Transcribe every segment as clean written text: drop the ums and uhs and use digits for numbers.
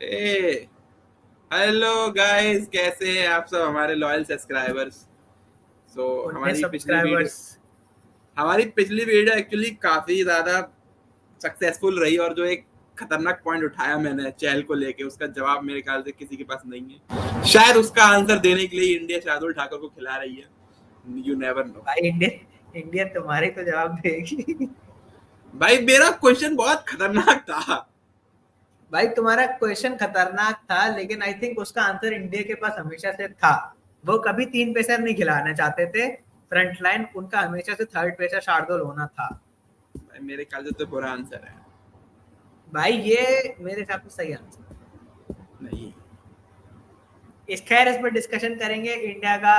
ए hello guys, कैसे हैं आप सब हमारे लॉयल सब्सक्राइबर्स। उन्हें सब्सक्राइबर्स हमारी पिछली वीडियो एक्चुअली काफी ज्यादा सक्सेसफुल रही, और जो एक खतरनाक पॉइंट उठाया मैंने चहल को लेके, उसका जवाब मेरे ख्याल से किसी के पास नहीं है। शायद उसका आंसर देने के लिए इंडिया शार्दुल ठाकुर को खिला रही है। You never know. भाई। इंडिया तुम्हारे तो जवाब देगी। भाई मेरा क्वेश्चन बहुत खतरनाक था। भाई तुम्हारा क्वेश्चन खतरनाक था, लेकिन आई थिंक उसका आंसर इंडिया के पास हमेशा से था। वो कभी 3 पेसर नहीं खिलाना चाहते थे फ्रंट लाइन, उनका हमेशा से थर्ड पेसर शार्दुल होना था। भाई मेरे ख्याल से तो बुरा आंसर है। भाई ये मेरे हिसाब से सही आंसर। नहीं। इस पर डिस्कशन करेंगे। इंडिया का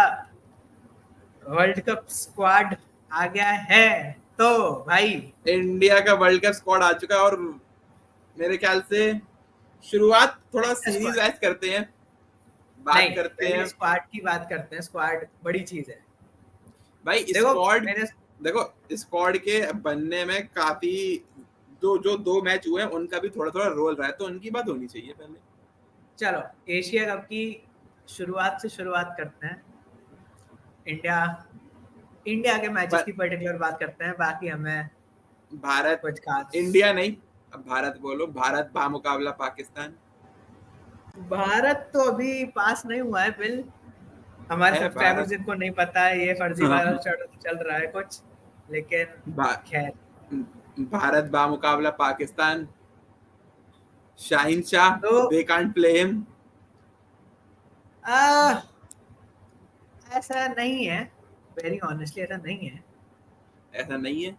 वर्ल्ड कप स्क्वाड आ गया है तो भाई इंडिया का वर्ल्ड कप स्क्वाड आ चुका है, और मेरे ख्याल से शुरुआत थोड़ा सीरीज वाइज करते हैं, बात नहीं, करते पहले हैं। स्क्वाड की बात करते हैं। स्क्वाड बड़ी चीज है भाई देखो स्क्वाड, मेरे। देखो स्क्वाड के बनने में काफी जो दो मैच हुए हैं उनका भी थोड़ा थोड़ा रोल रहा है, तो उनकी बात होनी चाहिए पहले। चलो एशिया कप की शुरुआत करते हैं। इंडिया इंडिया के मैचेस की पर्टिकुलर बात करते हैं, बाकी हमें भारत, कुछ खास। इंडिया नहीं, अब भारत बोलो। भारत बामुकाबला पाकिस्तान। भारत तो अभी पास नहीं हुआ है बिल। हमारे है सब्सक्राइबर्स भारत। जिनको नहीं पता है, ये फर्जी वायरल चल रहा है कुछ, लेकिन भा, खैर। भारत बामुकाबला पाकिस्तान। शाहिन शाह, तो दे कांट प्ले हिम। आ, ऐसा नहीं है। वेरी ऑनेस्टली ऐसा नहीं है। ऐसा नहीं है।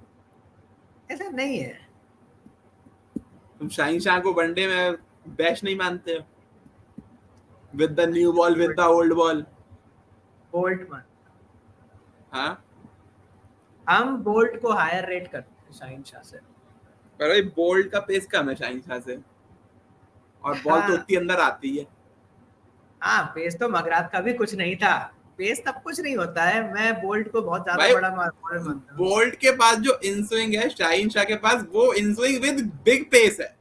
ऐसा नहीं है। तुम शाहिन शाह को वनडे में बेस्ट नहीं मानते हो? With the new ball, with the old ball. Bolt मान। हाँ, हम बोल्ट को हायर रेट करते हैं शाहिन शाह से। पर भाई बोल्ट का पेस कम है शाहिन शाह से, और बॉल तो हाँ उतनी अंदर आती है। हाँ, पेस तो मगरात का भी कुछ नहीं था। पेस तब कुछ नहीं होता है। मैं बोल्ट को बहुत ज्यादा भाई बड़ा बॉलर मानता हूँ। बोल्ट के पास जो इन स्विंग है, शाहिन शाह के पास वो in swing with big pace है।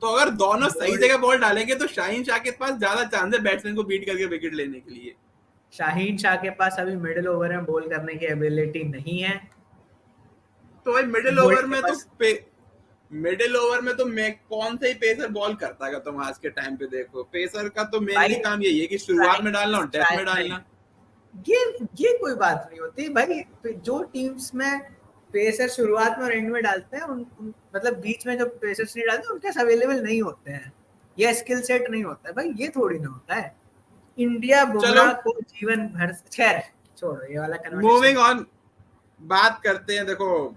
तो अगर दोनों सही बोल्ट जगह बॉल डालेंगे तो शाहिन शाह के पास ज्यादा चांस है बैट्समैन को बीट करके विकेट लेने के लिए। शाहीन शाह के पास अभी मिडिल ओवर में बॉल करने की एबिलिटी नहीं है। तो भाई मिडिल बोल्ट ओवर के में तो पास मिडिल ओवर में तो मैं कौन सा ही पेसर बॉल करता है? तुम आज के टाइम पे देखो, पेसर का तो भाई मेनली काम यही है कि शुरुआत स्ट्राइक में डालना और डेथ में स्ट्राइक नहीं। डालना। ये ये कोई बात नहीं होती भाई। जो टीम्स में पेसर शुरुआत में और एंड में डालते हैं, मतलब बीच में जो पेसर्स नहीं डालते उनके अवेलेबल नहीं होते हैं, या स्किल सेट नहीं होता है। भाई ये थोड़ी ना होता है। इंडिया चलो बुमराह को जीवन भर। खैर छोड़ो ये वाला कन्वर्सेशन। मूविंग ऑन, बात करते हैं। देखो,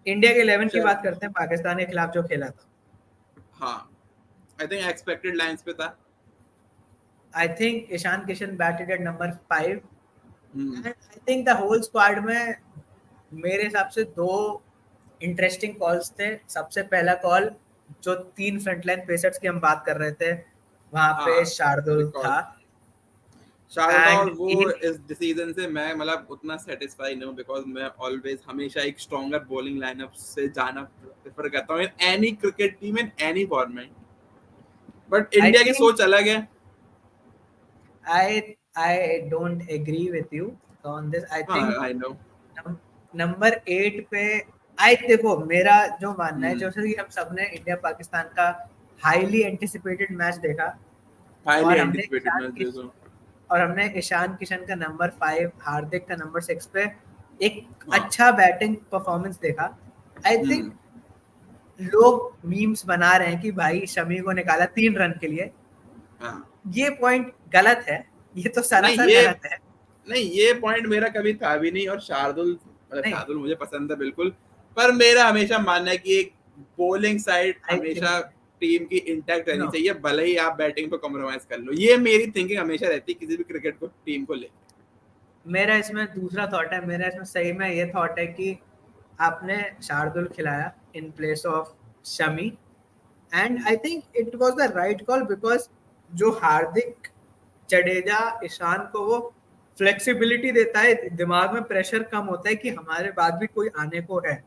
इंडिया के 11 की चल, बात करते हैं, पाकिस्तान के खिलाफ जो खेला था। हाँ, आई थिंक एक्सपेक्टेड लाइंस पे था। I think Ishan Kishan batted at number 5 hmm, and I think the whole squad में मेरे हिसाब से दो इंटरेस्टिंग कॉल्स थे। सबसे पहला कॉल, जो 3 फ्रंटलाइन पेसर्स की हम बात कर रहे थे, वहां पे हाँ, शार्दुल रिकॉल था। शारदा। और एंड वो एक इस डिसीजन से मैं मतलब उतना सेटिस्फाई नहीं हूँ, बिकॉज मैं ऑलवेज हमेशा एक स्ट्रॉन्गर बॉलिंग लाइनअप से जाना प्रेफर करता हूँ in any cricket team, in any format. But I India की थिंक सोच अलग है। I I don't agree with you on this. I हाँ, थिंक आई नो। नंबर 8 पे आई देखो, मेरा जो मानना है, जैसे कि हम सबने इंडिया पाकिस्तान का हाईली एंटिसिपेटेड मैच देखा, हाईली और एंटिसिपेटेड मैच देखो। हमने ईशान किशन का नंबर 5, हार्दिक का नंबर 6 पे एक हाँ। अच्छा बैटिंग परफॉर्मेंस देखा। आई थिंक हम्म। लोग मीम्स बना रहे हैं कि भाई शमी को निकाला 3 रन के लिए। हाँ। ये पॉइंट गलत है। ये तो नहीं सरासर ये गलत है। नहीं, ये पॉइंट मेरा कभी था भी नहीं। और शार्दुल, मतलब नहीं, शार्दुल मुझे पसंद है बिल्कुल, पर मेरा हमेशा मानना है कि एक बॉलिंग साइड आई हमेशा थिंक टीम की इंटैक्ट रहनी नो। चाहिए, भले ही आप बैटिंग पे कॉम्प्रोमाइज कर लो। ये मेरी थिंकिंग हमेशा रहती है किसी भी क्रिकेट को टीम को लेकर। मेरा इसमें दूसरा थॉट है। मेरा इसमें सही में ये थॉट है कि आपने शार्दुल खिलाया इन place of Shami, and I think it was the right call, because जो हार्दिक, जडेजा, ईशान को वो फ्लेक्सिबिलिटी देता है, दिमाग में प्रेशर कम होता है कि हमारे बाद भी कोई आने को है,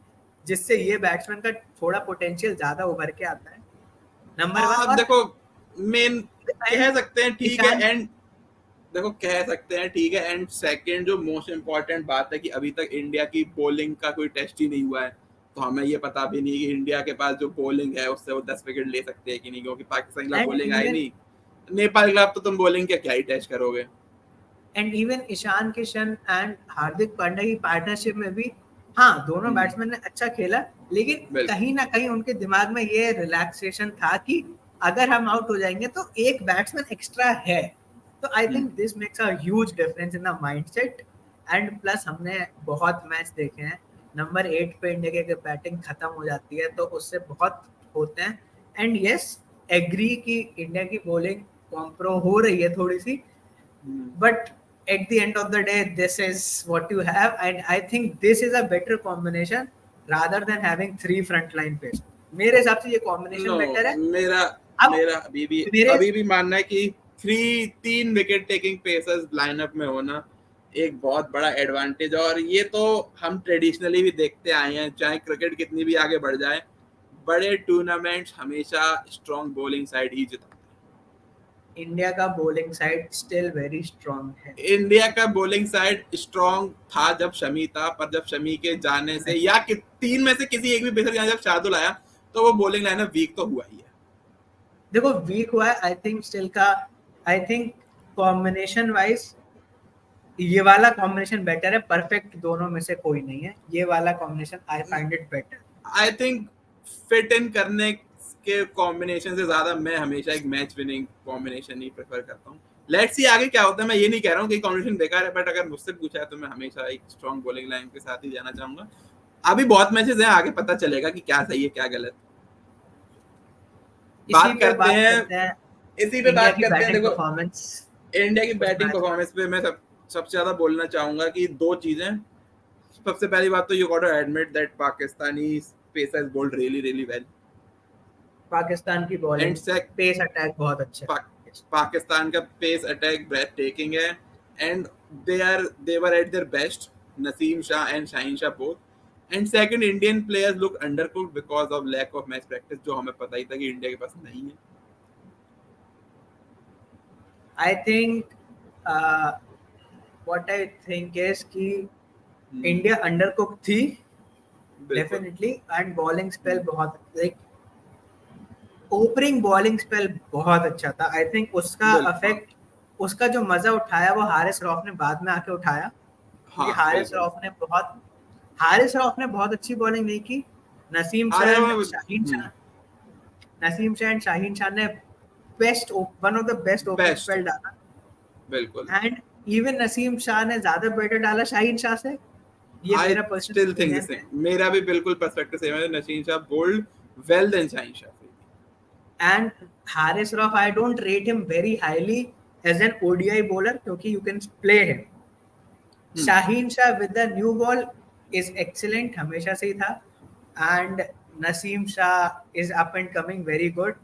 जिससे ये बैट्समैन का थोड़ा पोटेंशियल ज्यादा उभर के आता है। नंबर 1 आप और देखो मेन कह सकते हैं ठीक है, ईशान। एंड देखो कह सकते हैं ठीक है, एंड सेकंड जो मोस्ट इम्पोर्टेंट बात है कि अभी तक इंडिया की बॉलिंग का कोई टेस्ट ही नहीं हुआ है, तो हमें ये पता भी नहीं कि इंडिया के पास जो बॉलिंग है उससे वो 10 विकेट ले सकते हैं कि नहीं, क्योंकि पाकिस्तान के खिलाफ एंड बॉलिंग आई इवन नहीं। नेपाल के खिलाफ तो तुम बॉलिंग क्या ही टेस्ट करोगे। ईशान किशन एंड हार्दिक पांड्या की पार्टनरशिप में भी, हाँ दोनों बैट्समैन ने अच्छा खेला, लेकिन बिल्कुल। कहीं ना कहीं उनके दिमाग में ये रिलैक्सेशन था कि अगर हम आउट हो जाएंगे तो एक बैट्समैन एक्स्ट्रा है। तो I think this makes a huge difference in the mindset. And plus हमने बहुत मैच देखे हैं, नंबर 8 पे इंडिया की अगर बैटिंग खत्म हो जाती है तो उससे बहुत होते हैं। एंड यस, एग्री कि इंडिया की बॉलिंग कॉम्प्रो हो रही है थोड़ी सी, but at the end of the day this is what you have, and I think this is a better combination rather than having 3 frontline players. मेरे हिसाब से ये कॉम्बिनेशन नो, बेटर है। मेरा अब मेरा मेरे अभी भी मानना है कि 3 विकेट टेकिंग पेसर्स लाइनअप में होना एक बहुत बड़ा एडवांटेज, और ये तो हम ट्रेडिशनली भी देखते आए हैं, चाहे क्रिकेट कितनी भी आगे बढ़ जाए, बड़े टूर्नामेंट्स हमेशा स्ट्रॉन्ग बॉलिंग साइड ही जिताते हैं। इंडिया का bowling side still very strong है। इंडिया का बॉलिंग साइड स्ट्रॉन्ग था जब शमी था, पर जब शमी के जाने से या 3 में से किसी एक भी पेसर के जब शार्दुल आया तो वो बॉलिंग लाइनअप वीक तो हुआ ही है। देखो वीक हुआ है, आई थिंक स्टिल का, आई थिंक कॉम्बिनेशन वाइज ये वाला कॉम्बिनेशन बेटर है। परफेक्ट दोनों में से कोई नहीं है, ये वाला combination I find it better. I think fit in करने के कॉम्बिनेशन से ज्यादा मैं हमेशा एक मैच विनिंग कॉम्बिनेशन ही प्रेफर करता हूँ। लेट्स सी आगे क्या होता है। मैं ये नहीं कह रहा हूँ कि कॉम्बिनेशन बेकार है, बट अगर मुझसे पूछा है तो मैं हमेशा एक स्ट्रॉन्ग बॉलिंग लाइन के साथ ही जाना चाहूंगा। अभी बहुत मैचेस हैं, आगे पता चलेगा कि क्या सही है क्या गलत। बात करते हैं इसी पे इंडिया बात की करते हैं। बैटिंग देखो परफॉर्मेंस, इंडिया की बैटिंग परफॉर्मेंस पे मैं सबसे ज्यादा बोलना चाहूंगा कि 2 चीजें। सबसे पहली बात तो you got to admit that Pakistani pacers bowled really really well. Pakistan की एंड बॉलिंग पेस अटैक बहुत अच्छा है। पाकिस्तान का पेस अटैक ब्रेथ टेकिंग है, and they were at their best, Naseem Shah and Shaheen Shah both. And second, Indian players look undercooked because of lack of match practice, जो हमें पता ही था कि इंडिया के पास नहीं है। I think what I think is कि India अंडरकुक थी डेफिनेटली, एंड बॉलिंग स्पेल बहुत, लाइक ओपनिंग बॉलिंग स्पेल बहुत अच्छा था। आई थिंक उसका इफेक्ट, उसका जो मजा उठाया वो हारिस रऊफ ने बाद में आके उठाया, क्योंकि हारिस रऊफ ने बहुत अच्छी बॉलिंग नहीं की। नसीम शाह एंड शाहीन शाह ने best, one of the best opening spell डाला। बिल्कुल। एंड इवन नसीम शाह ने ज्यादा बेटर डाला शाहीन शाह से, ये मेरा पर्सनल ओपिनियन है। मेरा भी बिल्कुल पर्सपेक्टिव सेम है। Naseem Shah bowled well then Shaheen Shah. And Haris Rauf, I don't rate him very highly as an ODI bowler क्योंकि you can play him. Shaheen Shah with the new ball is excellent, हमेशा से ही था, and Naseem Shah is up and coming very good.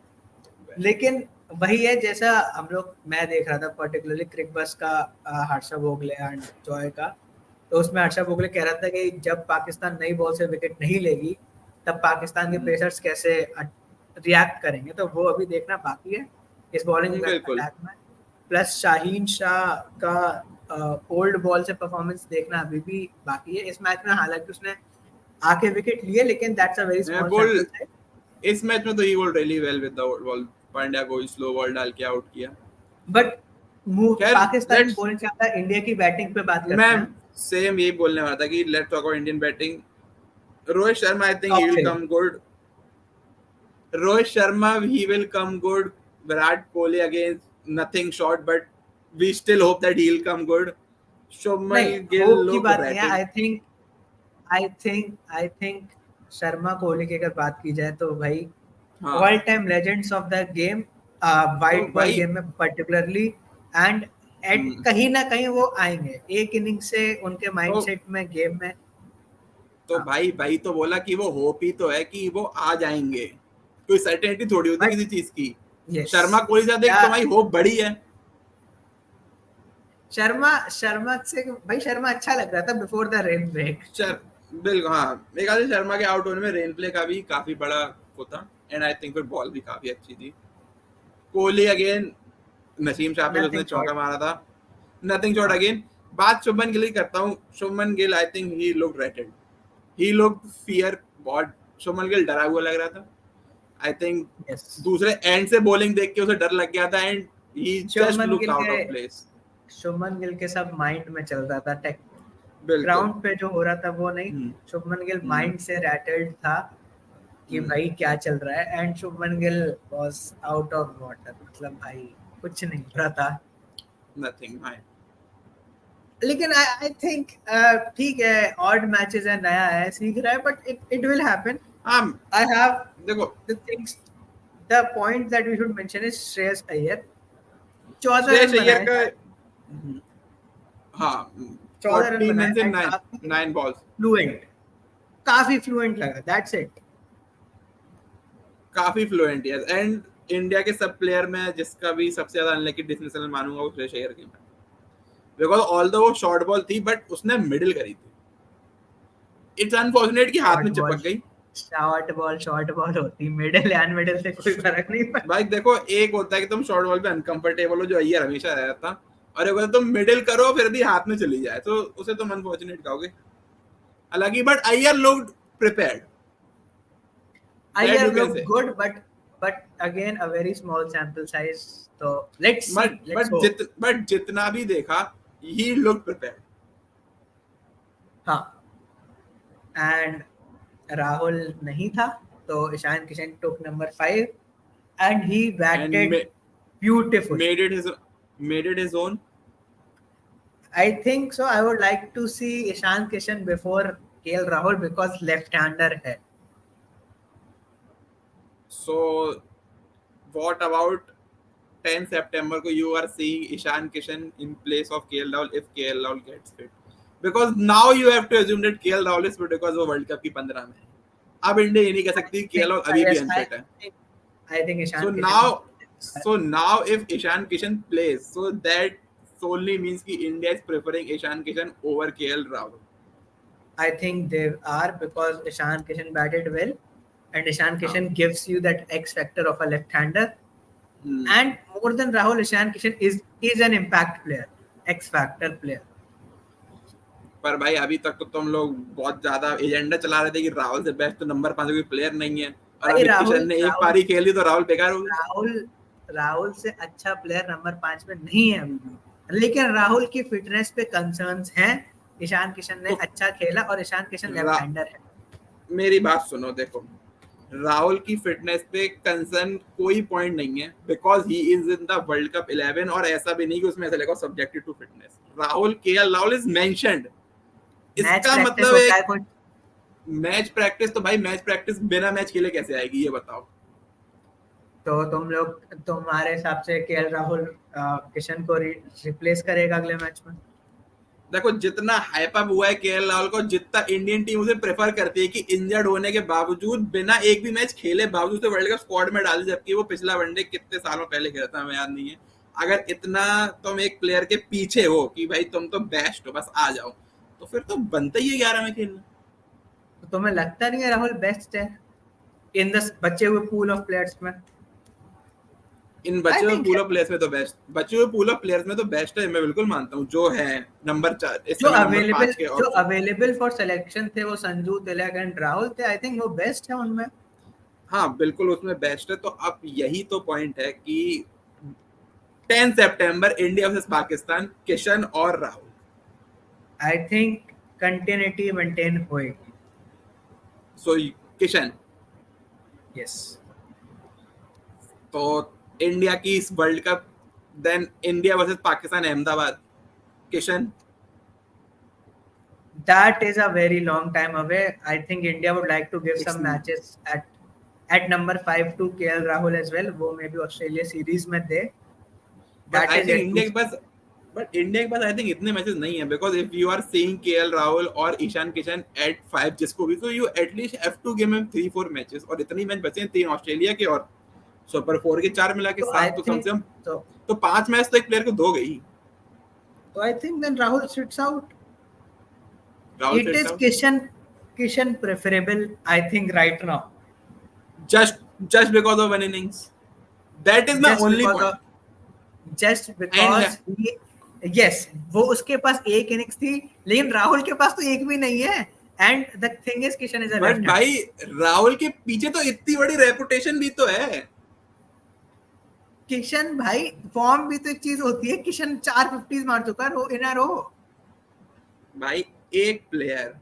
लेकिन वही है जैसा हम लोग, मैं देख रहा था पर्टिकुलरली क्रिकबस का हर्षा भोगले एंड जॉय का, तो उसमें हर्षा भोगले कह रहा था कि जब पाकिस्तान नई बॉल से विकेट नहीं लेगी तब पाकिस्तान के पेसर्स कैसे रिएक्ट करेंगे, तो वो अभी देखना बाकी है इस बॉलिंग अटैक में। प्लस शाहीन शाह का ओल्ड बॉल से परफॉर्मेंस देखना अभी भी बाकी है इस मैच में। हालांकि उसने आके विकेट लिए, लेकिन that's a very small sample size. इस मैच में तो ही bowled really well with the ball. Pandya को स्लो बॉल डाल के आउट किया। बट पाकिस्तान बॉलिंग से ज्यादा इंडिया की बैटिंग पे बात करते हैं। मैं सेम यही बोलने वाला था कि let's talk about Indian batting. Rohit Sharma, I think he will come good. Rohit Sharma, he will come good. Virat Kohli again, nothing short, but we still hope that he'll come good. Shubman Gill look rattled. I think Sharma Kohli की अगर बात की जाए तो भाई all time legends of the game, white ball game में particularly, and कहीं ना कहीं वो आएंगे एक इनिंग से उनके माइंडसेट में गेम में। तो भाई तो बोला कि वो होप ही तो है कि वो आ जाएंगे, कोई सर्टेनिटी थोड़ी होती किसी चीज की। शर्मा कोहली से देख तो भाई होप बड़ी है। शर्मा से भाई शर्मा अच्छा लग रहा था बिफोर द रेन ब्रेक। बिल्कुल हाँ, मेरे ख्याल से शर्मा के आउट होने में रेन प्ले का भी काफी बड़ा होता। एंड आई थिंक फिर बॉल भी काफी अच्छी थी. कोहली अगेन, नसीम शाह पे जो उसने Nothing चौका short. मारा था, नथिंग शॉट हाँ. अगेन. बात शुभमन गिल की करता हूँ. Shubman Gill I think he look rated, he look fear. बहुत शुभमन गिल डरा हुआ लग रहा था. I think Yes. दूसरे एंड से बॉलिंग देख के उसे डर लग गया था and he just Shubman looked Gill out के ऑफ प्लेस. शुभमन गिल के सब माइंड में चल रहा था. टेक बिल्कुल. ग्राउंड पे जो हो रहा था वो नहीं. शुभमन गिल माइंड से रैटल्ड था कि भाई क्या चल रहा है. And Shubman Gill was out of water. मतलब भाई कुछ नहीं हो रहा था. नथिंग भाई. लेकिन आई थिंक ठीक है, ऑड मैचेस है, नया है, सीख रहा है, बट इट विल हैपन. हाँ आई हैव देखो, the things, the point that we should mention is Shreyas Iyer. 14 Shreyas run Iyer बनाए. का, हाँ, 14 रन 14 बनाए runs in and 9 balls. Fluent, काफी फ्लुएंट लगा. That's it. काफी फ्लुएंट है. एंड इंडिया के सब प्लेयर में जिसका भी सबसे ज्यादा अनलकी डिसमिसल मानूंगा वो श्रेयस अय्यर की. बिकॉज ऑल्दो वो शॉर्ट बॉल थी बट उसने मिडिल करी थी. इट्स अनफॉर्चुनेट कि हाथ में चिपक गई. शॉर्ट बॉल होती, मिडिल एंड मिडिल से कोई फर्क नहीं पड़ता. भाई देखो, एक होता है कि तुम शॉर्ट बॉल पे अनकंफर्टेबल हो, जो अय्यर हमेशा रहता था, और एक होता है तुम मिडिल करो फिर भी हाथ में चली जाए, तो उसे तुम अनफॉर्चुनेट कहोगे. हालांकि but Iyer looked prepared. Ayer looked good, but again a very small sample size. So let's see. Let's hope. But जितना भी देखा, he looked prepared. हाँ. And राहुल नहीं था, तो Ishan Kishan took number 5 and he batted beautiful. Made it his own. I think so. I would like to see Ishan Kishan before KL Rahul because left-hander है. So what about 10 September को you are seeing Ishan Kishan in place of KL Rahul if KL Rahul gets fit? Because now you have to assume that KL Rahul is fit because वो world cup की 15 में है. अब India ये नहीं कह सकती KL Rahul अभी भी अनफिट है. I think Ishan Kishan. So now if Ishan Kishan plays, so that solely means कि India is preferring Ishan Kishan over KL Rahul. I think they are because Ishan Kishan batted well. And Ishan Kishan gives you that X factor of a left-hander. And more than Rahul, Ishan Kishan is an impact player, X factor player. पर भाई अभी तक तो तुम लोग बहुत ज्यादा agenda चला रहे थे कि राहुल से बेस्ट तो नंबर 5 कोई प्लेयर नहीं है, और अभी किशन ने एक पारी खेली तो राहुल बेकार हो गया. राहुल से अच्छा प्लेयर नंबर 5 में नहीं है अभी भी. लेकिन राहुल की फिटनेस पे कंसर्न्स हैं. ईशान किशन ने अच्छा खेला और ईशान किशन लेफ्ट हैंडर है. मेरी बात सुनो, देखो राहुल की फिटनेस पे कंसर्न कोई पॉइंट नहीं है because he is in the world cup 11, और ऐसा भी नहीं कि उसमें ऐसा लगा subjected to fitness. KL Rahul is mentioned. इसका मतलब है मैच प्रैक्टिस. तो भाई मैच प्रैक्टिस बिना मैच खेले कैसे आएगी ये बताओ. तो तुम्हारे हिसाब से KL Rahul किशन को रिप्लेस करेगा अगले मैच में? देखो जितना हाइप अप हुआ है KL Rahul को, जितना इंडियन टीम उसे प्रेफर करती है कि इंजर्ड होने के बावजूद बिना एक भी मैच खेले बावजूद से वर्ल्ड कप स्क्वाड में डाले, जबकि वो पिछला वनडे कितने सालों पहले खेला था हमें याद नहीं है. अगर इतना तुम एक प्लेयर के पीछे हो कि भाई तुम तो बेस्ट हो बस आ जाओ, तो फिर तो बनता ही है 11 में खेलना. तो तुम्हें लगता नहीं है राहुल बेस्ट है इन द बचे हुए पूल ऑफ प्लेयर्स में? इन बचे हुए पूल ऑफ प्लेयर्स में तो बेस्ट, बचे हुए पूल ऑफ प्लेयर्स में तो बेस्ट है, मैं बिल्कुल मानता हूँ. जो है नंबर 4 जो अवेलेबल फॉर सिलेक्शन थे वो संजू, तिलक एंड राहुल थे. आई थिंक वो बेस्ट है उनमें. हाँ बिल्कुल उसमें बेस्ट है. तो अब यही तो पॉइंट है कि 10 सितंबर इंडिया वर्सेस पाकिस्तान, किशन और Rahul. I think continuity maintain होएगी. सो किशन. यस. तो इंडिया की इस world cup, then India versus Pakistan Ahmedabad, Kishan. That is a very long time away. I think India would like to give some matches at number 5 to KL Rahul as well. वो maybe Australia series में दे. But I think India के पास I think इतने matches नहीं है, because if you are seeing KL Rahul और Ishan Kishan at 5 जिसको भी, तो you at least have to give him 3-4 matches. और इतनी मैच बचे हैं 3 ऑस्ट्रेलिया के और सुपर 4 के 4 मिला के 7, तो कम से कम तो 5 मैच तो एक प्लेयर को दो गई. तो I think then Rahul sits out. Rahul it is out. Kishan preferable I think right now. Just just because of one innings. That is my Just only because point. of just because yes, वो उसके पास एक innings थी, लेकिन राहुल के पास तो एक भी नहीं है. And the thing is Kishan is a but left भाई राहुल के पीछे तो इतनी बड़ी रेपुटेशन भी तो है. किशन भाई फॉर्म भी तो एक चीज होती है. किशन 450 मार चुका है इन अ रो. भाई एक प्लेयर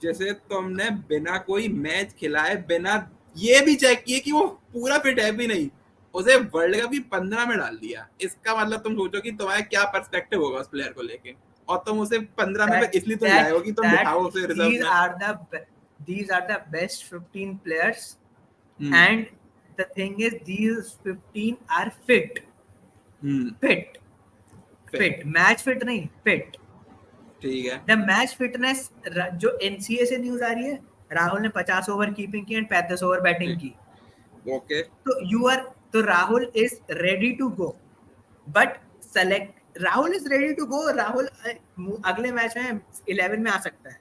जैसे तुमने बिना कोई मैच खिलाए, बिना ये भी चेक किए कि वो पूरा फिट है भी नहीं, उसे वर्ल्ड कप की 15 में डाल दिया. इसका मतलब तुम सोचो कि तुम्हारा क्या पर्सपेक्टिव होगा उस प्लेयर को लेके, और तुम उसे 15 में इसलिए तुम लाए हो कि तुम दिखाओ उसे रिजर्व में. These are the best 15 players, hmm. and the thing is these 15 are fit. fit fit match fit नहीं fit. ठीक है. द मैच फिटनेस जो एनसीए से न्यूज आ रही है, राहुल ने 50 ओवर कीपिंग की एंड 35 ओवर बैटिंग की. ओके. तो Rahul is ready to go, but Rahul is ready to go. Rahul अगले मैच में 11 में आ सकता है.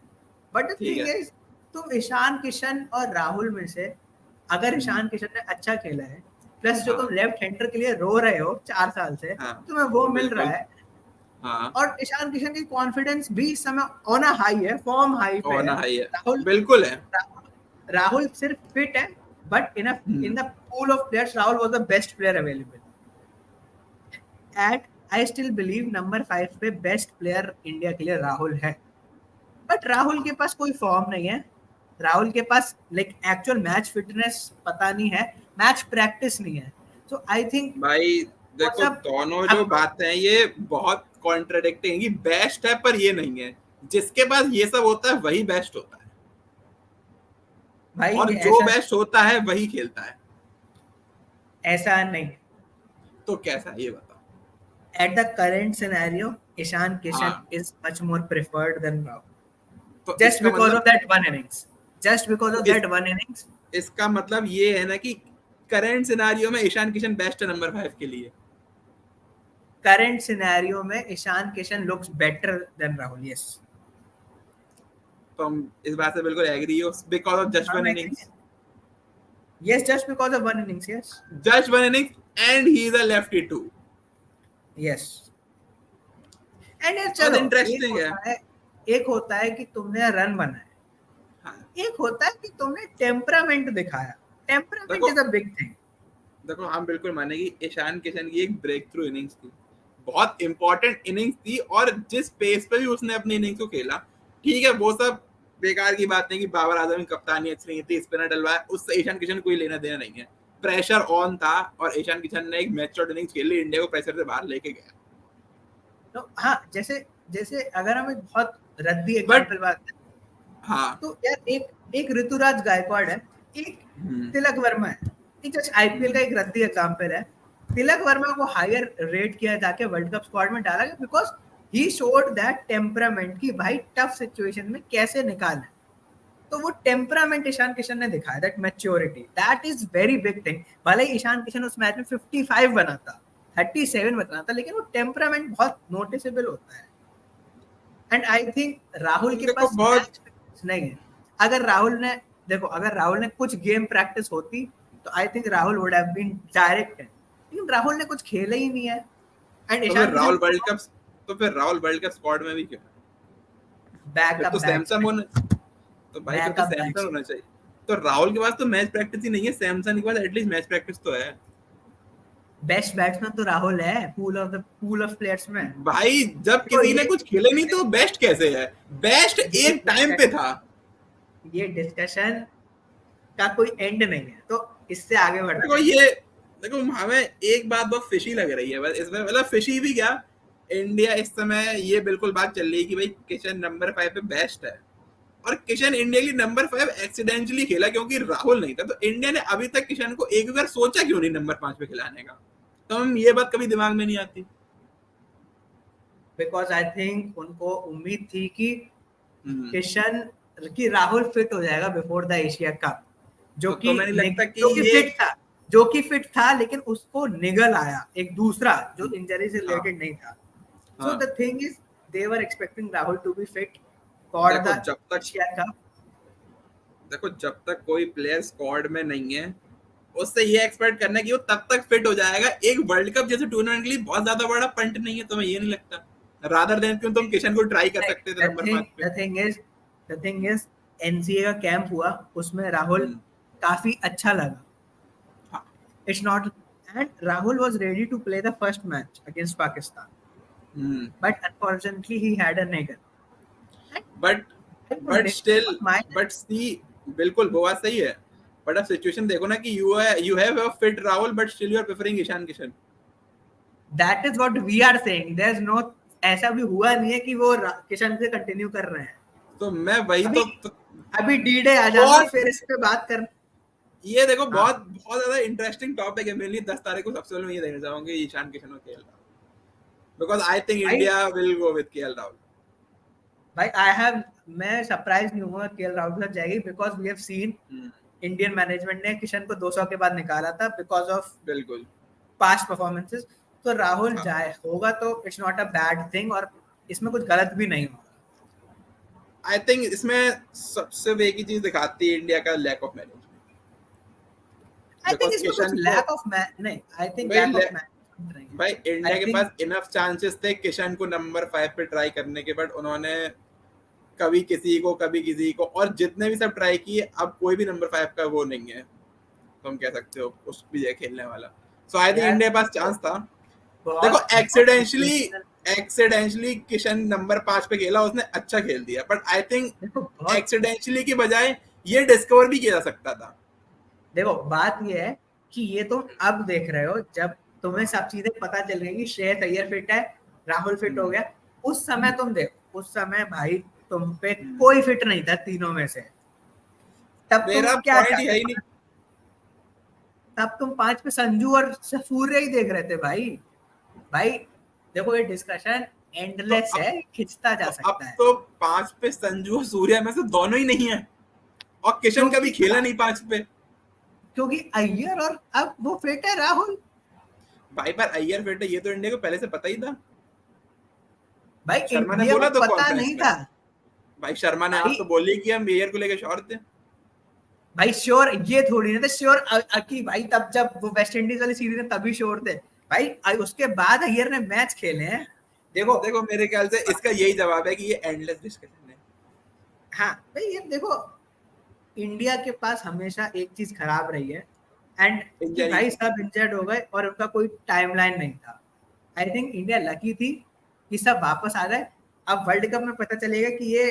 बट द थिंग इज तुम ईशान किशन और राहुल में से अगर ईशान किशन ने अच्छा खेला है, प्लस जो तुम लेफ्ट हैंडर के लिए रो रहे हो 4 साल से, तुम्हें वो मिल रहा है. और ईशान किशन की कॉन्फिडेंस भी इस समय ऑन अ हाई है, फॉर्म हाई पे है. राहुल बिल्कुल है. राहुल सिर्फ फिट है, but in the pool of players Rahul was the best player available. At I still believe number 5 पे बेस्ट प्लेयर इंडिया के लिए राहुल है. बट राहुल के पास कोई फॉर्म नहीं है. राहुल के पास लाइक एक्चुअल मैच फिटनेस पता नहीं है, मैच प्रैक्टिस नहीं है. सो आई थिंक भाई देखो दोनों जो बातें हैं ये बहुत कॉन्ट्रडिक्टिंग है कि बेस्ट है पर ये नहीं है. जिसके पास ये सब होता है वही बेस्ट होता है भाई, और जो बेस्ट होता है वही खेलता है. ऐसा नहीं तो कैसा ये बताओ. At the current scenario Ishan Kishan is much more preferred than Rahul, just because of that one innings. इसका मतलब ये है ना कि करंट सिनेरियो में ईशान किशन बेस्ट है नंबर 5 के लिए. करंट सिनेरियो में Ishan Kishan looks better than Rahul. Yes, तुम इस बात से बिल्कुल एग्री हो because of just one innings. Yes, just because of one innings. Yes, just one innings and he is a lefty too. Yes, and चलो इंटरेस्टिंग है. एक होता है कि तुमने रन बनाया, एक होता है कि तुमने टेम्परामेंट दिखाया. Temperament is a big thing. देखो हम बिल्कुल मानेंगे ईशान किशन की एक ब्रेक थ्रू इनिंग्स थी, बहुत इंपॉर्टेंट इनिंग्स थी, और जिस पेस पे भी उसने अपनी इनिंग्स को खेला, ठीक है वो सब बेकार की बात नहीं कि बाबर आजम की कप्तानी अच्छी नहीं थी, स्पिनर डलवाया, उससे ईशान किशन कोई लेना देना नहीं है. प्रेशर ऑन था और ईशान किशन ने एक मैच्योर्ड इनिंग्स खेली, इंडिया को प्रेशर से बाहर लेके गया. तो हाँ, जैसे अगर हम एक बहुत रद्दी एग्जांपल बात करें, हाँ, तो यार एक ऋतुराज गायकवाड़ है, एक तिलक वर्मा है. एक जस्ट आईपीएल का एक रद्दी एग्जांपल है. तिलक वर्मा को हायर रेट किया जाके वर्ल्ड कप स्क्वाड में डाला गया because he showed that temperament कि भाई टफ सिचुएशन में कैसे निकालना. तो वो टेम्परामेंट ईशान किशन ने दिखाया, that maturity, that is very big thing. भले ही ईशान किशन उस मैच में 55 बनाता, 37 बनाता, लेकिन वो टेम्परामेंट बहुत नोटिसेबल होता है. एंड आई थिंक राहुल के पास मैच नहीं है. अगर राहुल ने कुछ गेम प्रैक्टिस होती तो I think Rahul would have been direct. लेकिन राहुल ने कुछ खेला ही नहीं है. And Ishan Rahul world cup, तो फिर राहुल वर्ल्ड कप स्क्वाड में भी क्यों? बैकअप तो सैमसन होना, तो भाई तो सैमसन होना चाहिए. तो राहुल के पास तो मैच प्रैक्टिस ही नहीं है, सैमसन के पास एटलीस्ट मैच प्रैक्टिस तो है. बेस्ट बैट्समैन तो राहुल है पूल ऑफ प्लेयर्स में. भाई जब किसी ने कुछ खेले नहीं तो बेस्ट कैसे है? बेस्ट एक टाइम पे था. ये डिस्कशन का कोई एंड नहीं है, तो इससे आगे बढ़ते हैं. देखो हमें एक बात बहुत फिशी लग रही है बस इसमें, मतलब फिशी भी क्या, इंडिया इस समय ये बिल्कुल बात चल रही है कि भाई किशन नंबर 5 पे बेस्ट है, और किशन इंडिया की नंबर 5 एक्सीडेंटली खेला क्योंकि राहुल नहीं था. तो इंडिया ने अभी तक किशन को एक बार सोचा क्यों नहीं नंबर 5 पे खिलाने का? तो हम ये बात कभी दिमाग में नहीं आती. बिकॉज आई थिंक उनको उम्मीद थी कि किशन की राहुल फिट हो जाएगा बिफोर द एशिया कप, जो कि नहीं लगता कि जो कि फिट था, लेकिन उसको निगल आया एक दूसरा जो इंजरी से रिलेटेड नहीं था. So the thing is they were expecting Rahul to be fit for the Asia cup. देखो जब तक कोई प्लेयर स्क्वाड में नहीं है उससे ये एक्सपेक्ट करना कि वो तब तक फिट हो जाएगा, एक वर्ल्ड कप जैसे टूर्नामेंट के लिए बहुत ज्यादा बड़ा पंट नहीं है, तुम्हें ये नहीं लगता? रादर देन क्यों तुम किशन को ट्राई कर सकते थे नंबर 5 पे। द थिंग इज एनसीए का कैंप हुआ, उसमें राहुल काफी अच्छा लगा. हाँ. It's not, and Rahul was ready to play the first match against Pakistan, but unfortunately he had a nigger. But still, but see, बिल्कुल वो बात सही है, बट अब सिचुएशन देखो ना कि you have a fit Rahul but still you are preferring Ishan Kishan. That is what we are saying. There's no, ऐसा भी हुआ नहीं है कि वो किशन से कंटिन्यू कर रहे हैं. तो मैं वही अभी डी-डे आ जाना फिर इस पे बात कर. ये देखो बहुत बहुत ज्यादा इंटरेस्टिंग टॉपिक है मेरे लिए. 10 तारीख को सबसे पहले मैं ये देखना चाहूंगा ईशान किशन और KL Rahul, because I think India will go with KL Rahul. भाई मैं सरप्राइज नहीं हुआ केएल राहुल के साथ जाएगी, because we have seen Indian management ने किशन को 200 के बाद निकाला था बिकॉज ऑफ बिल्कुल पास्ट परफॉर्मेंसेस. तो राहुल जाए होगा तो it's not a bad thing, और इसमें कुछ गलत भी नहीं होगा. आई थिंक इसमें सबसे एक ही चीज दिखाती है इंडिया का lack of management. I think इसमें कुछ लैक ऑफ नहीं, I think lack of management. भाई इंडिया के पास इनफ चांसेस थे किशन को नंबर 5 पे ट्राई करने के, बट उन्होंने कभी किसी को कभी किसी को, और जितने भी सब ट्राई किए अब कोई भी नंबर 5 का वो नहीं है, तुम कह सकते हो उस भी खेलने वाला. सो आई थिंक इंडिया के पास चांस था. देखो एक्सीडेंटली किशन नंबर 5 पे खेला, उसने अच्छा खेल दिया, बट आई थिंक एक्सीडेंटली की बजाय ये डिस्कवर भी किया जा सकता था. देखो बात ये है कि ये तुम अब देख रहे हो, जब तुम्हें सब चीजें पता चल गई कि श्रेयस अय्यर फिट है, राहुल फिट हो गया. उस समय तुम देखो, उस समय भाई तुम पे कोई फिट नहीं था तीनों में से. तब मेरा तुम क्या पॉइंट यही नहीं, तब तुम 5 पे संजू और सूर्य ही देख रहे थे भाई. भाई देखो ये डिस्कशन एंडलेस है, खिंचता जा सकता है. अब तो 5 पे संजू और सूर्य में से दोनों ही नहीं है, और किशन कभी खेला नहीं 5 पे, क्योंकि अय्यर और अब वो फिट है राहुल. भाई पर अय्यर फिट है ये तो इंडिया को पहले से पता ही था. भाई शर्मा ने बोला तो पता नहीं था. भाई शर्मा ने आप तो बोली कि हम अय्यर को लेकर श्योर थे. भाई श्योर ये थोड़ी ना था, श्योर कि भाई तब जब वो वेस्ट इंडीज वाली सीरीज में तभी श्योर थे भाई. उसके बाद अय्यर ने मैच खेले हैं. देखो मेरे ख्याल से इसका यही जवाब है कि ये एंडलेस डिस्कशन है. हाँ भाई ये देखो, इंडिया के पास हमेशा एक चीज खराब रही है, एंड भाई सब इंजर्ड हो गए और उनका कोई टाइमलाइन नहीं था. आई थिंक इंडिया लकी थी कि सब वापस आ गए. अब वर्ल्ड कप में पता चलेगा कि ये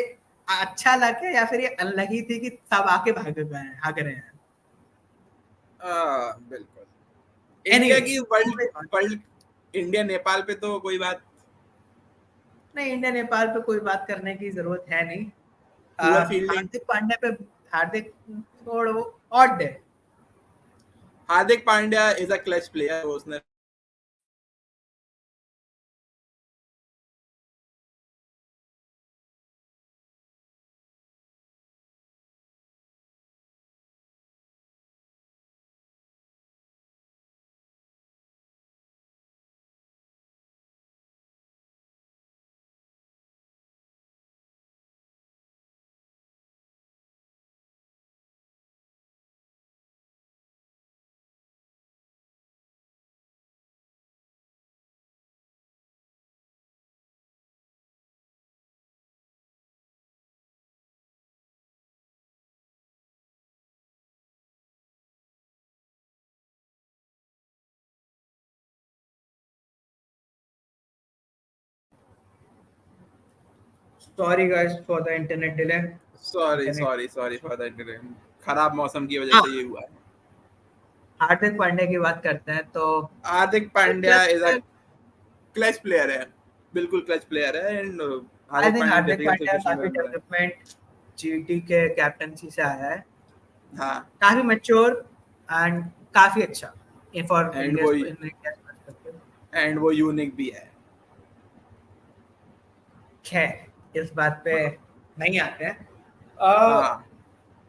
अच्छा लक है या फिर ये अनलकी थी कि सब आके भाग रहे हैं. बिल्कुल. इंडिया की वर्ल्ड इंडिया नेपाल पे तो कोई बात नहीं, इंडिया नेपाल पे कोई बात करने की जरूरत है नहीं. हार्दिक पांड्या पे थोड़ा वो ऑड है. Hardik Pandya is a clutch player. उसने Sorry guys for the internet delay. Sorry for that delay. खराब मौसम की वजह से ये हुआ है. हार्दिक पांड्या की बात करते हैं तो Hardik Pandya is a clutch player है, बिल्कुल क्लच प्लेयर है. एंड हार्दिक पांड्या काफी डेवलपमेंट जीटी के कैप्टनसी से आया है. हाँ, काफी मैच्योर एंड काफी अच्छा फॉर एंड वो यूनिक भी है. खैर इस बात पे नहीं आते हैं.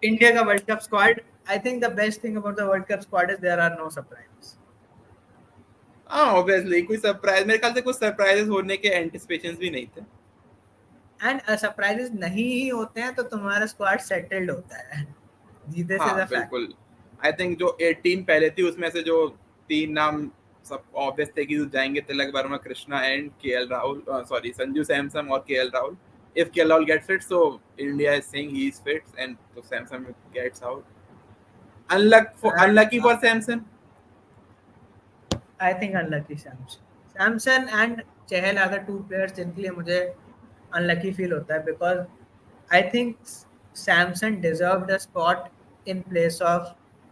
इंडिया का world cup squad, I think the best thing about the world cup squad is there are no surprises. Obviously कोई सरप्राइज, मेरे ख्याल से कुछ सरप्राइजेस होने के एंटिसिपेशंस भी नहीं थे. एंड सरप्राइजेस नहीं ही होते हैं तो तुम्हारा स्क्वाड सेटल्ड होता है. जीते से बिल्कुल. आई थिंक जो 18 पहले थी उसमें से जो 3 नाम सब ऑब्वियस थे कि जाएंगे, Tilak Varma, Krishna and KL Rahul, sorry Sanju Samson और KL Rahul. If KL Rahul gets fit, so India is saying he is fit, and so Samson gets out. And Unlucky for Samson. I think unlucky Samson. Samson and Chahal are the two players जिनके लिए मुझे unlucky feel होता है, because I think Samson deserved a spot in place of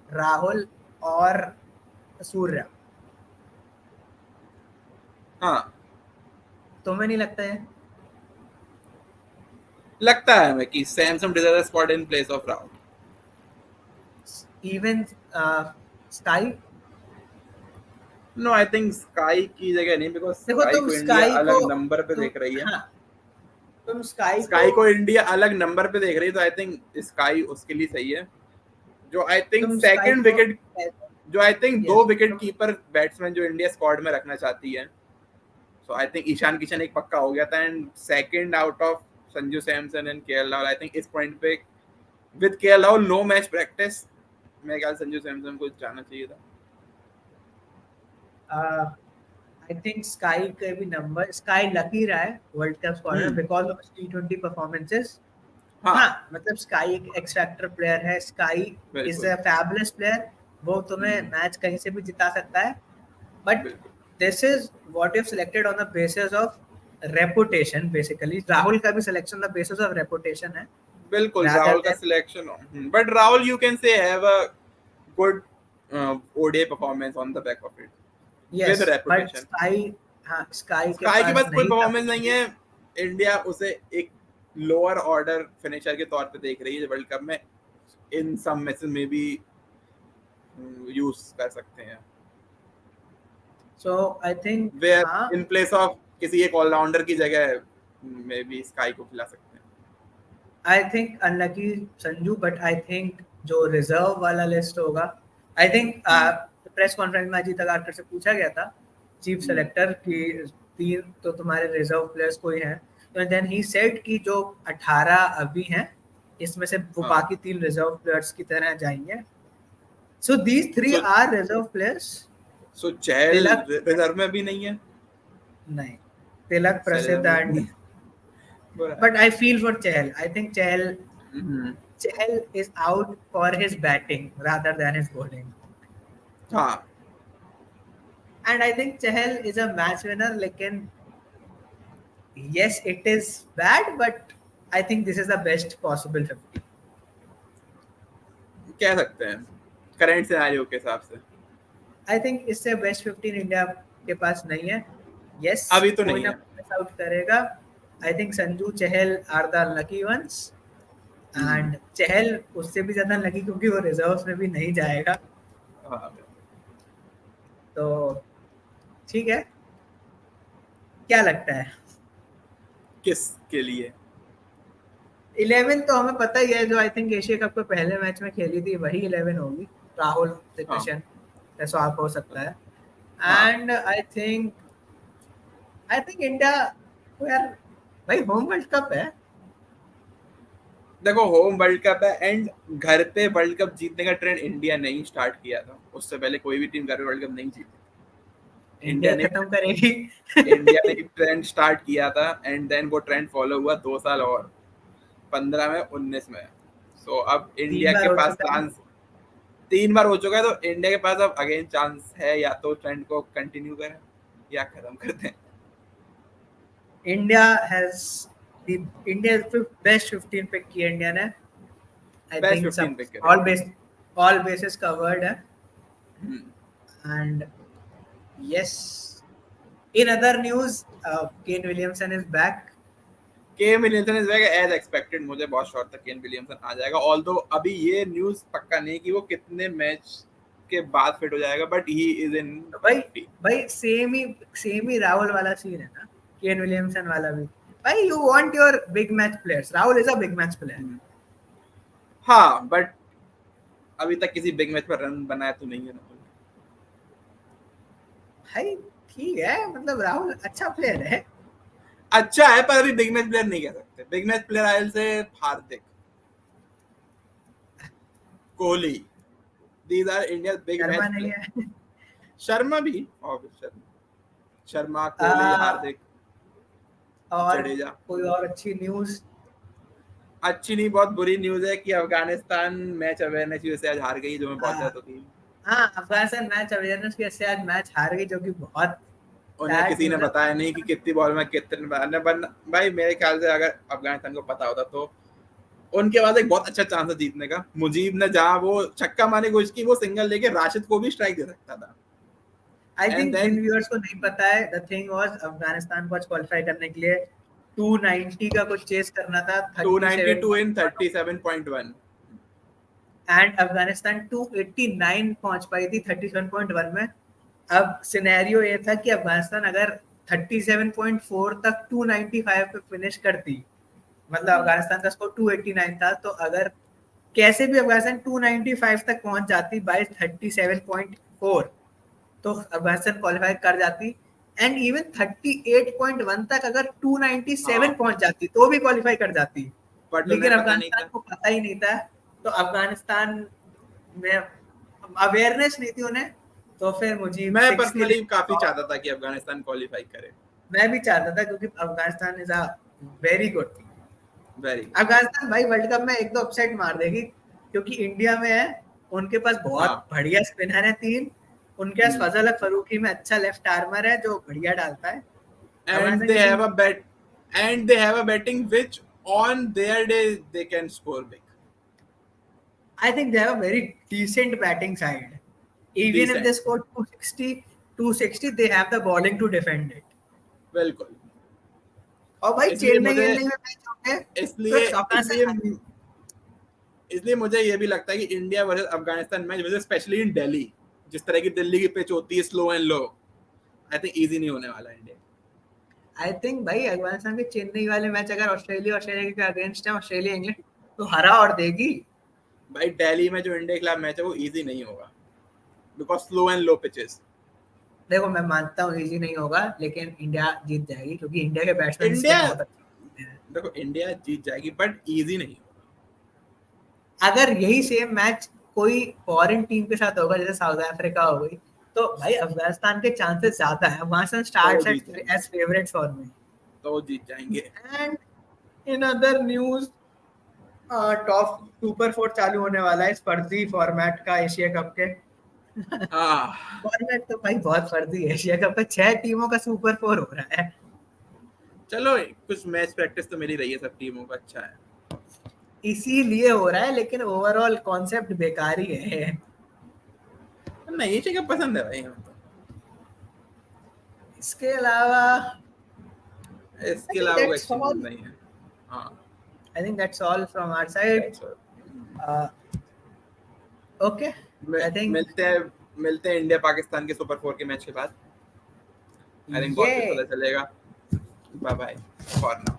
Rahul और सूर्या. हाँ, तुम्हें नहीं लगता है? लगता है हमें कि Samson deserves a spot in place of Rahul. Even Sky. No, I think Sky की जगह नहीं, because देखो Sky तुम को इंडिया स्काई को अलग नंबर पे देख रही है. हाँ, तुम स्काई Sky को इंडिया अलग नंबर पे देख रही है, तो आई थिंक Sky उसके लिए सही है. जो आई थिंक तुम सेकंड Sky को विकेट, जो I think Yes. 2 wicket keeper batsman जो इंडिया स्क्वाड में रखना चाहती है. So I think Ishan Kishan एक पक्का हो गया था, and second out of Sanju Samson and KL Rahul. I think इस पॉइंट पे with KL Rahul no match practice, मेरे ख्याल संजू सैमसन को जाना चाहिए था. आई थिंक स्काई के भी नंबर, स्काई लकी रहा है वर्ल्ड कप स्क्वाड में बिकॉज ऑफ T20 परफॉर्मेंसेस. हाँ, मतलब स्काई एक एक्स फैक्टर प्लेयर है. Sky is a fabulous player. वो तुम्हें मैच कहीं से भी जिता सकता है, but this is what you have selected on the basis of reputation. Basically Rahul का भी selection on the basis of reputation है. बिल्कुल राहुल का selection, but Rahul you can say have a good ODI performance on the back of it with reputation. Sky के पास कोई performance नहीं है. India उसे एक लोअर ऑर्डर फिनिशर के तौर पे देख रही है वर्ल्ड कप में. इन सम मैचेस में भी यूज कर सकते हैं. So I think where in place of किसी एक ऑलराउंडर की जगह मे बी स्काई को खिला सकते हैं. I think unlucky Sanju, but I think जो रिजर्व वाला लिस्ट होगा, आई थिंक प्रेस कॉन्फ्रेंस में अजीत अगारकर से पूछा गया था चीफ सेलेक्टर की 3 तो तुम्हारे रिजर्व प्लेयर्स कोई हैं, तो देन ही सेड कि जो 18 अभी हैं इसमें से वो बाकी 3 रिजर्व प्लेयर्स की तरह जाएंगे. So these 3 are reserve players. So Chahal reserve में भी नहीं है. नहीं, Tilak, Prasidh and, but I feel for Chahal. I think Chahal is out for his batting rather than his bowling. हाँ. And I think Chahal is a match winner. लेकिन yes, it is bad, but I think this is the best possible 50. कह सकते हैं current scenario के हिसाब से. I think इससे best 15 India के पास नहीं है. Yes, अभी तो नहीं है. आउट करेगा. I think Sanju, Chahal are the lucky ones, and Chahal उससे भी ज्यादा लकी क्योंकि वो रिजर्व्स में भी नहीं जाएगा. तो ठीक है, क्या लगता है किसके लिए? 11 तो हमें पता ही है, जो आई थिंक एशिया कप के पहले मैच में खेली थी वही 11 होगी. राहुल, कृष्ण, ऐसा आप हो सकता है. एंड आई थिंक इंडिया यार भाई होम वर्ल्ड कप है. देखो होम वर्ल्ड कप है, एंड घर पे वर्ल्ड कप जीतने का ट्रेंड इंडिया ने ही स्टार्ट किया था. उससे पहले कोई भी टीम घर पे वर्ल्ड कप नहीं जीती. इंडिया ने खत्म करेगी. इंडिया ने ट्रेंड स्टार्ट किया था, एंड देन वो ट्रेंड फॉलो हुआ 2 साल और 15 में 19 में. सो अब इंडिया के पास चांस 3 बार हो चुका है, तो इंडिया के पास अब अगेन चांस है, या तो ट्रेंड को कंटिन्यू करें या खत्म कर दें. India has the best 15 pick किया इंडिया ने. I best think 15 pick all bases covered है. And yes, in other news, Kane Williamson is back. Kane Williamson is back as expected. मुझे बहुत श्योर था केन विलियमसन आ जाएगा, although अभी ये news पक्का नहीं कि वो कितने मैच के बाद फिट हो जाएगा, बट ही इज इन. भाई सेम ही राहुल वाला सीन है ना, केन विलियमसन वाला भी. भाई you want your big match players. Rahul is a big match player. हाँ, बट अभी तक किसी बिग मैच पर रन बनाया तो नहीं है ना. भाई ठीक है, मतलब राहुल अच्छा प्लेयर है. अच्छा है, पर अभी बिग मैच प्लेयर नहीं कह सकते. बिग मैच प्लेयर आयल से हार्दिक, Kohli, these are India's big Sharma match नहीं players. है। शर्मा भी, शर्मा, कोहली, हार्दिक, और जडेजा। कोई और अच्छी न्यूज? अच्छी नहीं, बहुत बुरी न्यूज है कि अफगानिस्तान मैच अवेयरनेस की वजह से आज हार गई, जो मैं बहुत ज्यादा थी। हाँ, अफगानिस्तान मैच अवेयरनेस की वजह से आज मैच हार गई, जो कि बहुत उन्हें बैड किसी ने न्यूज है। बताया नहीं कि कितनी बॉल में कितने भाई मेरे ख्याल से अगर अफगानिस्तान को पता होता तो उनके पास एक बहुत अच्छा चांस है जीतने का। मुजीब ने जहां वो छक्का मारने की कोशिश की, वो सिंगल लेके राशिद को भी स्ट्राइक दे सकता था। आई And थिंक then जिन व्यूअर्स को नहीं पता है, द थिंग वाज अफगानिस्तान को आज क्वालिफाई करने के लिए 290 का कुछ चेस करना था, 292 in 37 37.1 एंड अफगानिस्तान 289 पहुंच पाई थी 37.1 में। अब सिनेरियो ये था कि अफगानिस्तान अगर 37.4 तक 295 पे फिनिश करती, मतलब अफगानिस्तान का स्कोर 289 था, तो अगर कैसे भी अफगानिस्तान 295 तक पहुंच जाती बाय 37.4, तो अफगानिस्तान क्वालिफाई कर जाती। एंड इवन 38.1 तक अगर 297 पहुंच जाती तो भी क्वालिफाई कर जाती, बट लेकिन उन्हें पता नहीं था। अफगानिस्तान को पता ही नहीं था। तो अफगानिस्तान में अवेयरनेस नहीं थी उन्हें, तो फिर मुझे मैं पर्सनली काफी चाहता था कि अफगानिस्तान क्वालिफाई करे। मैं भी चाहता था, क्योंकि Afghanistan is a very good team. Very Afghanistan भाई वर्ल्ड कप में एक दो अपसेट मार देगी, क्योंकि इंडिया में है, उनके पास बहुत बढ़िया स्पिनर है 3, उनके पास फजल फरूकी में अच्छा लेफ्ट आर्मर है जो बढ़िया डालता है। and they have a betting which on their day they can score big. I think they have a very decent batting side. Even if they score 260, they have the bowling to defend it. बिल्कुल। और भाई चेन्नई में match होंगे, इसलिए मुझे ये भी लगता है कि इंडिया वर्सेस अफगानिस्तान मैच वैसे स्पेशली इन दिल्ली, जिस तरह की दिल्ली की पिच होती है slow and low, I think easy नहीं होने वाला इंडिया। आई थिंक भाई अफगानिस्तान के चेन्नई वाले मैच अगर ऑस्ट्रेलिया के अगेंस्ट है, ऑस्ट्रेलिया इंग्लैंड, तो हरा और देगी। भाई दिल्ली में जो इंडिया के खिलाफ मैच है वो इजी नहीं होगा, because slow and low pitches. देखो मैं मानता हूँ इजी नहीं होगा, लेकिन इंडिया जीत जाएगी, क्योंकि इंडिया के बैट्समैन बहुत अच्छे हैं। देखो इंडिया जीत जाएगी बट इजी नहीं होगा। अगर यही सेम मैच कोई फॉरेन टीम के साथ होगा, जैसे साउथ अफ्रीका हो गई, तो भाई अफगानिस्तान के चांसेस ज्यादा है। Afghanistan starts as favourites for me, तो जीत जाएंगे। And in other news, top super 4 चालू होने वाला है इस फर्जी फॉर्मेट का, एशिया कप के। फॉर्मेट तो भाई बहुत फर्जी है, एशिया कप का 6 टीमों का सुपर 4 हो रहा है। चलो कुछ मैच प्रैक्टिस तो मिली रही है सब टीमों का, अच्छा है, इसीलिए हो रहा है, लेकिन ओवरऑल कॉन्सेप्ट बेकार ही है। नहीं ये चीज़ पसंद है भाई हमें तो। इसके अलावा कुछ नहीं है। हाँ, I think that's all from our side. Okay. I think मिलते हैं इंडिया पाकिस्तान के सुपर 4 के मैच के बाद। I think बहुत कुछ पता चलेगा। Bye bye for now.